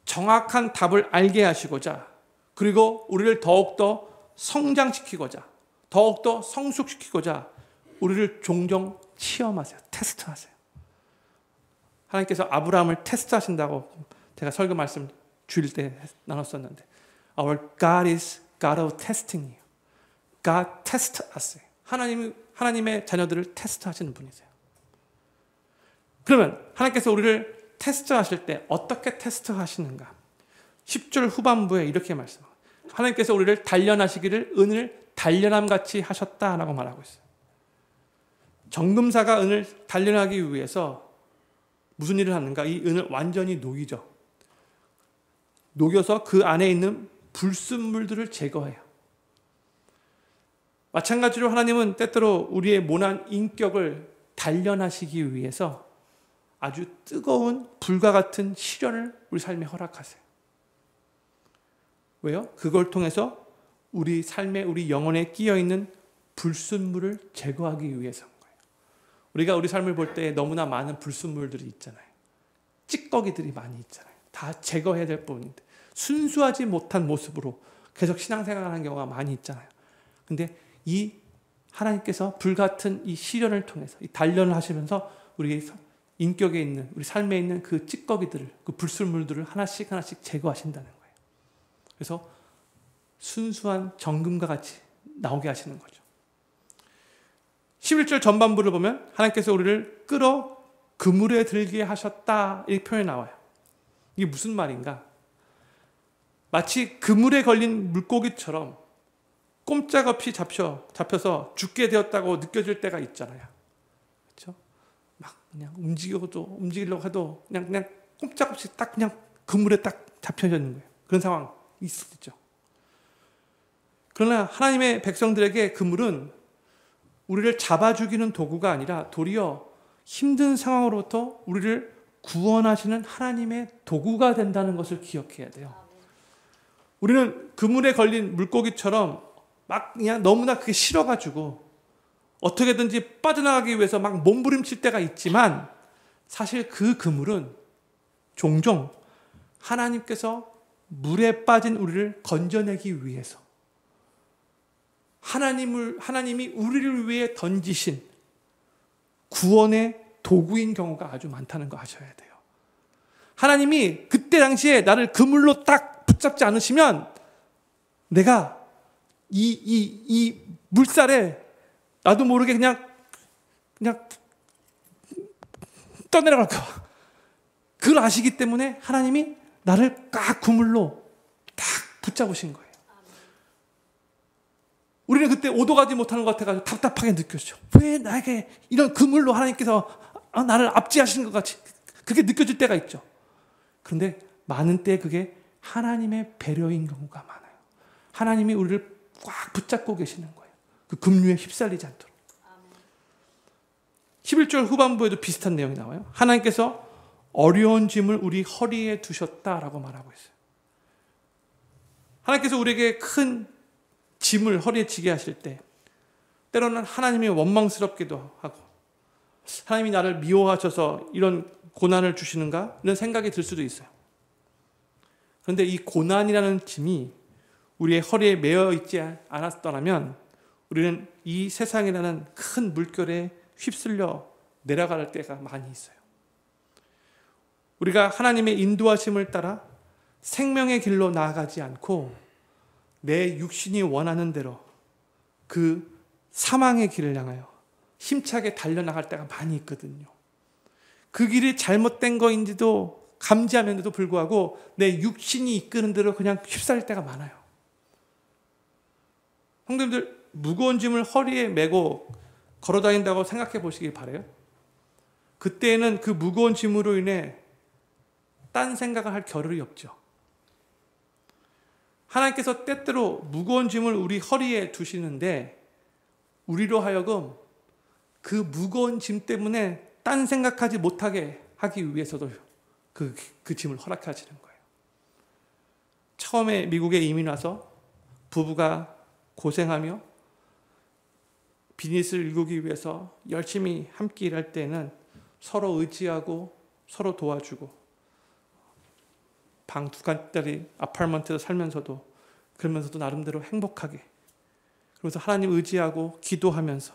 [SPEAKER 1] 정확한 답을 알게 하시고자, 그리고 우리를 더욱더 성장시키고자, 더욱더 성숙시키고자 우리를 종종 시험하세요. 테스트하세요. 하나님께서 아브라함을 테스트하신다고 제가 설교 말씀 주일 때 나눴었는데, Our God is God of testing you. God test us. 하나님의 자녀들을 테스트하시는 분이세요. 그러면 하나님께서 우리를 테스트하실 때 어떻게 테스트하시는가? 10절 후반부에 이렇게 말씀합니다. 하나님께서 우리를 단련하시기를 은을 단련함같이 하셨다라고 말하고 있어요. 정금사가 은을 단련하기 위해서 무슨 일을 하는가? 이 은을 완전히 녹이죠. 녹여서 그 안에 있는 불순물들을 제거해요. 마찬가지로 하나님은 때때로 우리의 모난 인격을 단련하시기 위해서 아주 뜨거운 불과 같은 시련을 우리 삶에 허락하세요. 왜요? 그걸 통해서 우리 삶에, 우리 영혼에 끼어있는 불순물을 제거하기 위해서인 거예요. 우리가 우리 삶을 볼 때 너무나 많은 불순물들이 있잖아요. 찌꺼기들이 많이 있잖아요. 다 제거해야 될 부분인데 순수하지 못한 모습으로 계속 신앙생활을 하는 경우가 많이 있잖아요. 근데 이 하나님께서 불같은 이 시련을 통해서 이 단련을 하시면서 우리 인격에 있는, 우리 삶에 있는 그 찌꺼기들을, 그 불순물들을 하나씩 제거하신다는 거예요. 그래서 순수한 정금과 같이 나오게 하시는 거죠. 11절 전반부를 보면 하나님께서 우리를 끌어 그물에 들게 하셨다, 이렇게 표현이 나와요. 이게 무슨 말인가? 마치 그물에 걸린 물고기처럼 꼼짝없이 잡혀서 죽게 되었다고 느껴질 때가 있잖아요. 그렇죠? 막 그냥 움직이려고 해도 그냥 꼼짝없이 딱 그냥 그물에 딱 잡혀있는 거예요. 그런 상황 있었죠. 그러나 하나님의 백성들에게 그물은 우리를 잡아 죽이는 도구가 아니라 도리어 힘든 상황으로부터 우리를 구원하시는 하나님의 도구가 된다는 것을 기억해야 돼요. 우리는 그물에 걸린 물고기처럼 막 그냥 너무나 그게 싫어가지고 어떻게든지 빠져나가기 위해서 막 몸부림칠 때가 있지만, 사실 그 그물은 종종 하나님께서 물에 빠진 우리를 건져내기 위해서 하나님이 우리를 위해 던지신 구원의 도구인 경우가 아주 많다는 거 아셔야 돼요. 하나님이 그때 당시에 나를 그물로 딱 붙잡지 않으시면 내가 이 물살에 나도 모르게 그냥 떠내려갈까 봐. 그걸 아시기 때문에 하나님이 나를 딱 그물로 딱 붙잡으신 거예요. 우리는 그때 오도 가지 못하는 것 같아가지고 답답하게 느껴지죠. 왜 나에게 이런 그물로 하나님께서 나를 압제하시는 것 같이 그게 느껴질 때가 있죠. 그런데 많은 때 그게 하나님의 배려인 경우가 많아요. 하나님이 우리를 꽉 붙잡고 계시는 거예요. 그 급류에 휩쓸리지 않도록. 11절 후반부에도 비슷한 내용이 나와요. 하나님께서 어려운 짐을 우리 허리에 두셨다라고 말하고 있어요. 하나님께서 우리에게 큰 짐을 허리에 지게 하실 때 때로는 하나님이 원망스럽기도 하고, 하나님이 나를 미워하셔서 이런 고난을 주시는가? 이런 생각이 들 수도 있어요. 그런데 이 고난이라는 짐이 우리의 허리에 매어 있지 않았더라면 우리는 이 세상이라는 큰 물결에 휩쓸려 내려갈 때가 많이 있어요. 우리가 하나님의 인도하심을 따라 생명의 길로 나아가지 않고 내 육신이 원하는 대로 그 사망의 길을 향하여 힘차게 달려나갈 때가 많이 있거든요. 그 길이 잘못된 거인지도 감지하면서도 불구하고 내 육신이 이끄는 대로 그냥 휩싸일 때가 많아요. 형님들, 무거운 짐을 허리에 메고 걸어다닌다고 생각해 보시길 바라요. 그때에는 그 무거운 짐으로 인해 딴 생각을 할 겨를이 없죠. 하나님께서 때때로 무거운 짐을 우리 허리에 두시는데 우리로 하여금 그 무거운 짐 때문에 딴 생각하지 못하게 하기 위해서도 그 짐을 허락하시는 거예요. 처음에 미국에 이민 와서 부부가 고생하며 비즈니스를 일구기 위해서 열심히 함께 일할 때는 서로 의지하고 서로 도와주고 방 2칸짜리 아파트먼트에서 살면서도 그러면서도 나름대로 행복하게 그래서 하나님 의지하고 기도하면서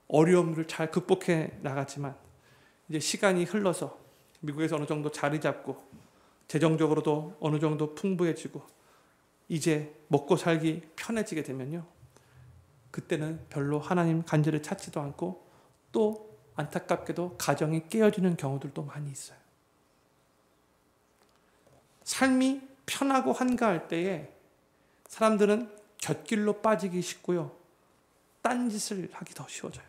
[SPEAKER 1] 어려움을 잘 극복해 나갔지만 이제 시간이 흘러서 미국에서 어느 정도 자리 잡고 재정적으로도 어느 정도 풍부해지고 이제 먹고 살기 편해지게 되면요. 그때는 별로 하나님 간절히 찾지도 않고 또 안타깝게도 가정이 깨어지는 경우들도 많이 있어요. 삶이 편하고 한가할 때에 사람들은 곁길로 빠지기 쉽고요. 딴짓을 하기 더 쉬워져요.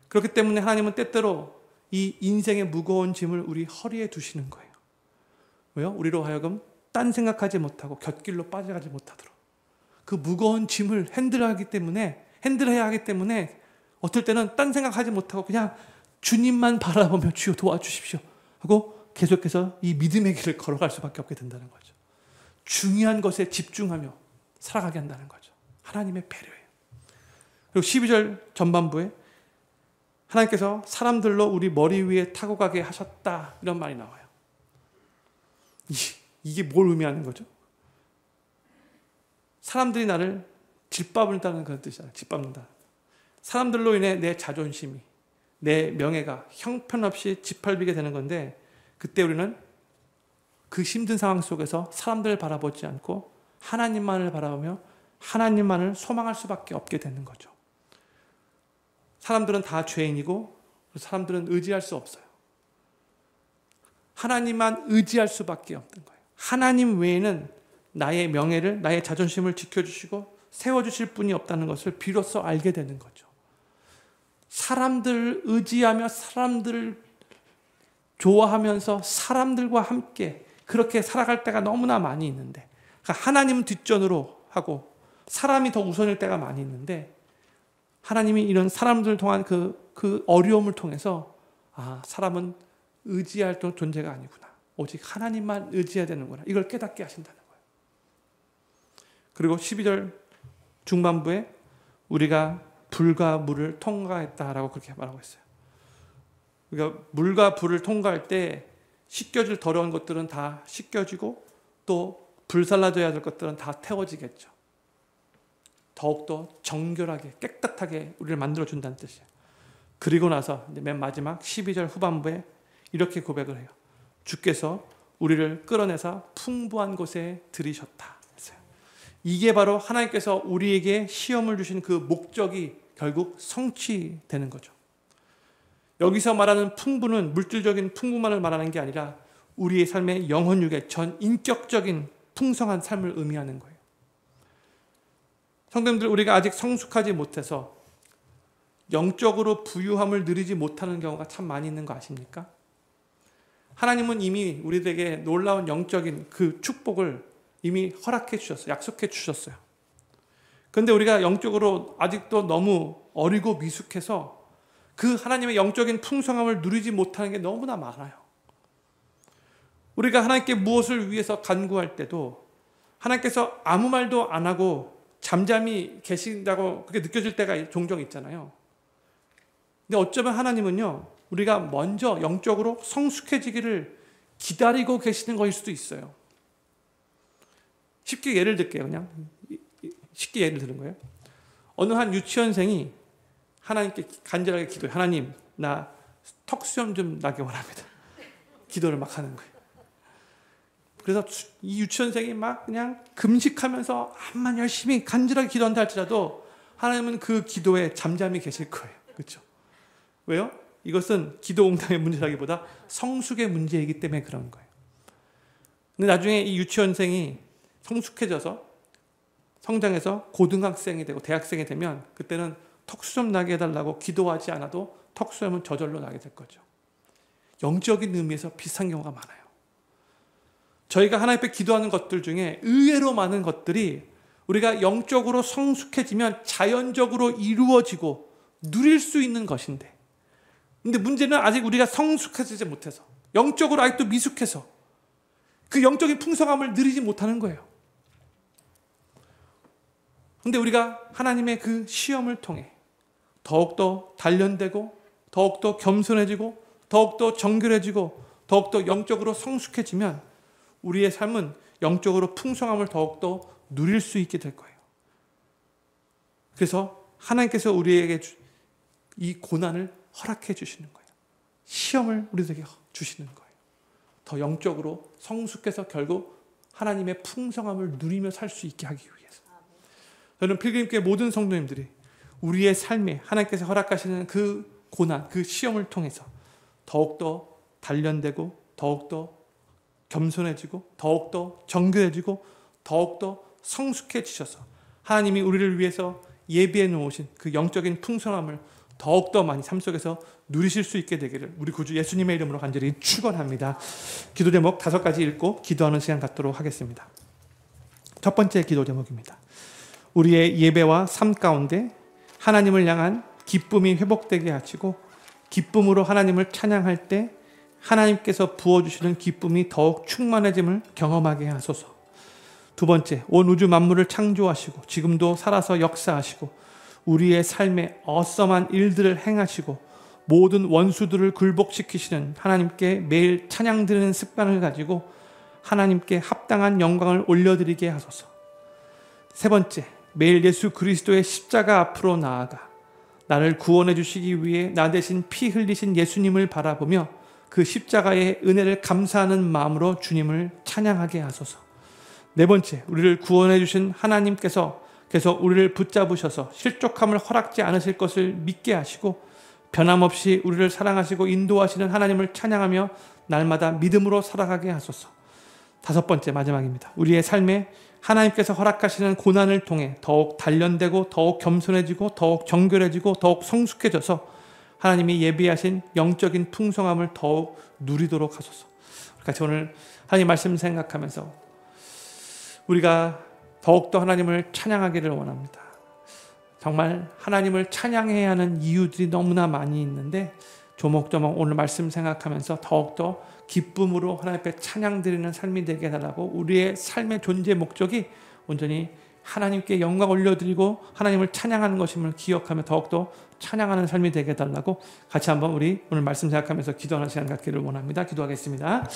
[SPEAKER 1] 그렇기 때문에 하나님은 때때로 이 인생의 무거운 짐을 우리 허리에 두시는 거예요. 왜요? 우리로 하여금 딴 생각하지 못하고 곁길로 빠져가지 못하도록. 그 무거운 짐을 핸들해야 하기 때문에 어떨 때는 딴 생각하지 못하고 그냥 주님만 바라보며 주여 도와주십시오 하고 계속해서 이 믿음의 길을 걸어갈 수밖에 없게 된다는 거죠. 중요한 것에 집중하며 살아가게 한다는 거죠. 하나님의 배려예요. 그리고 12절 전반부에 하나님께서 사람들로 우리 머리 위에 타고 가게 하셨다 이런 말이 나와요. 이게 뭘 의미하는 거죠? 사람들이 나를 짓밟는다는 그런 뜻이잖아요. 짓밟는다. 사람들로 인해 내 자존심이, 내 명예가 형편없이 짓밟히게 되는 건데 그때 우리는 그 힘든 상황 속에서 사람들을 바라보지 않고 하나님만을 바라보며 하나님만을 소망할 수밖에 없게 되는 거죠. 사람들은 다 죄인이고 사람들은 의지할 수 없어요. 하나님만 의지할 수밖에 없는 거예요. 하나님 외에는 나의 명예를, 나의 자존심을 지켜주시고 세워주실 분이 없다는 것을 비로소 알게 되는 거죠. 사람들을 의지하며 사람들을 좋아하면서 사람들과 함께 그렇게 살아갈 때가 너무나 많이 있는데 그러니까 하나님은 뒷전으로 하고 사람이 더 우선일 때가 많이 있는데 하나님이 이런 사람들을 통한 그 어려움을 통해서 사람은 의지할 존재가 아니구나. 오직 하나님만 의지해야 되는구나. 이걸 깨닫게 하신다는 거예요. 그리고 12절 중반부에 우리가 불과 물을 통과했다라고 그렇게 말하고 있어요. 그러니까 물과 불을 통과할 때 씻겨질 더러운 것들은 다 씻겨지고 또 불살라져야 될 것들은 다 태워지겠죠. 더욱더 정결하게 깨끗하게 우리를 만들어준다는 뜻이에요. 그리고 나서 이제 맨 마지막 12절 후반부에 이렇게 고백을 해요. 주께서 우리를 끌어내사 풍부한 곳에 들이셨다. 이게 바로 하나님께서 우리에게 시험을 주신 그 목적이 결국 성취되는 거죠. 여기서 말하는 풍부는 물질적인 풍부만을 말하는 게 아니라 우리의 삶의 영혼육의 전 인격적인 풍성한 삶을 의미하는 거예요. 성도님들, 우리가 아직 성숙하지 못해서 영적으로 부유함을 누리지 못하는 경우가 참 많이 있는 거 아십니까? 하나님은 이미 우리에게 놀라운 영적인 그 축복을 이미 허락해 주셨어요. 약속해 주셨어요. 그런데 우리가 영적으로 아직도 너무 어리고 미숙해서 그 하나님의 영적인 풍성함을 누리지 못하는 게 너무나 많아요. 우리가 하나님께 무엇을 위해서 간구할 때도 하나님께서 아무 말도 안 하고 잠잠히 계신다고 그렇게 느껴질 때가 종종 있잖아요. 근데 어쩌면 하나님은요, 우리가 먼저 영적으로 성숙해지기를 기다리고 계시는 것일 수도 있어요. 쉽게 예를 들게요. 그냥 쉽게 예를 드는 거예요. 어느 한 유치원생이 하나님께 간절하게 기도해. 하나님, 나 턱수염 좀 나게 원합니다. 기도를 막 하는 거예요. 그래서 이 유치원생이 막 그냥 금식하면서 암만 열심히 간절하게 기도한다 할지라도 하나님은 그 기도에 잠잠히 계실 거예요. 그렇죠? 왜요? 이것은 기도 응답의 문제라기보다 성숙의 문제이기 때문에 그런 거예요. 근데 나중에 이 유치원생이 성숙해져서 성장해서 고등학생이 되고 대학생이 되면 그때는 턱수염 나게 해달라고 기도하지 않아도 턱수염은 저절로 나게 될 거죠. 영적인 의미에서 비슷한 경우가 많아요. 저희가 하나님 앞에 기도하는 것들 중에 의외로 많은 것들이 우리가 영적으로 성숙해지면 자연적으로 이루어지고 누릴 수 있는 것인데, 근데 문제는 아직 우리가 성숙해지지 못해서 영적으로 아직도 미숙해서 그 영적인 풍성함을 누리지 못하는 거예요. 근데 우리가 하나님의 그 시험을 통해 더욱더 단련되고 더욱더 겸손해지고 더욱더 정결해지고 더욱더 영적으로 성숙해지면 우리의 삶은 영적으로 풍성함을 더욱더 누릴 수 있게 될 거예요. 그래서 하나님께서 우리에게 이 고난을 허락해 주시는 거예요. 시험을 우리에게 주시는 거예요. 더 영적으로 성숙해서 결국 하나님의 풍성함을 누리며 살 수 있게 하기 위해서. 저는 필그림교회 모든 성도님들이 우리의 삶에 하나님께서 허락하시는 그 고난, 그 시험을 통해서 더욱더 단련되고 더욱더 겸손해지고 더욱더 정결해지고 더욱더 성숙해지셔서 하나님이 우리를 위해서 예비해 놓으신 그 영적인 풍성함을 더욱더 많이 삶 속에서 누리실 수 있게 되기를 우리 구주 예수님의 이름으로 간절히 축원합니다. 기도 제목 5가지 읽고 기도하는 시간 갖도록 하겠습니다. 첫 번째 기도 제목입니다. 우리의 예배와 삶 가운데 하나님을 향한 기쁨이 회복되게 하시고 기쁨으로 하나님을 찬양할 때 하나님께서 부어주시는 기쁨이 더욱 충만해짐을 경험하게 하소서. 두 번째, 온 우주 만물을 창조하시고 지금도 살아서 역사하시고 우리의 삶에 어썸한 일들을 행하시고 모든 원수들을 굴복시키시는 하나님께 매일 찬양 드리는 습관을 가지고 하나님께 합당한 영광을 올려드리게 하소서. 세 번째, 매일 예수 그리스도의 십자가 앞으로 나아가 나를 구원해 주시기 위해 나 대신 피 흘리신 예수님을 바라보며 그 십자가의 은혜를 감사하는 마음으로 주님을 찬양하게 하소서. 네 번째, 우리를 구원해 주신 하나님께서 계속 우리를 붙잡으셔서 실족함을 허락지 않으실 것을 믿게 하시고 변함없이 우리를 사랑하시고 인도하시는 하나님을 찬양하며 날마다 믿음으로 살아가게 하소서. 다섯 번째, 마지막입니다. 우리의 삶에 하나님께서 허락하시는 고난을 통해 더욱 단련되고 더욱 겸손해지고 더욱 정결해지고 더욱 성숙해져서 하나님이 예비하신 영적인 풍성함을 더욱 누리도록 하소서. 같이 오늘 하나님 말씀 생각하면서 우리가 더욱더 하나님을 찬양하기를 원합니다. 정말 하나님을 찬양해야 하는 이유들이 너무나 많이 있는데 조목조목 오늘 말씀 생각하면서 더욱더 기쁨으로 하나님 앞에 찬양 드리는 삶이 되게 해달라고, 우리의 삶의 존재 목적이 온전히 하나님께 영광 올려드리고 하나님을 찬양하는 것임을 기억하며 더욱더 찬양하는 삶이 되게 해달라고 같이 한번 우리 오늘 말씀 생각하면서 기도하는 시간 갖기를 원합니다. 기도하겠습니다.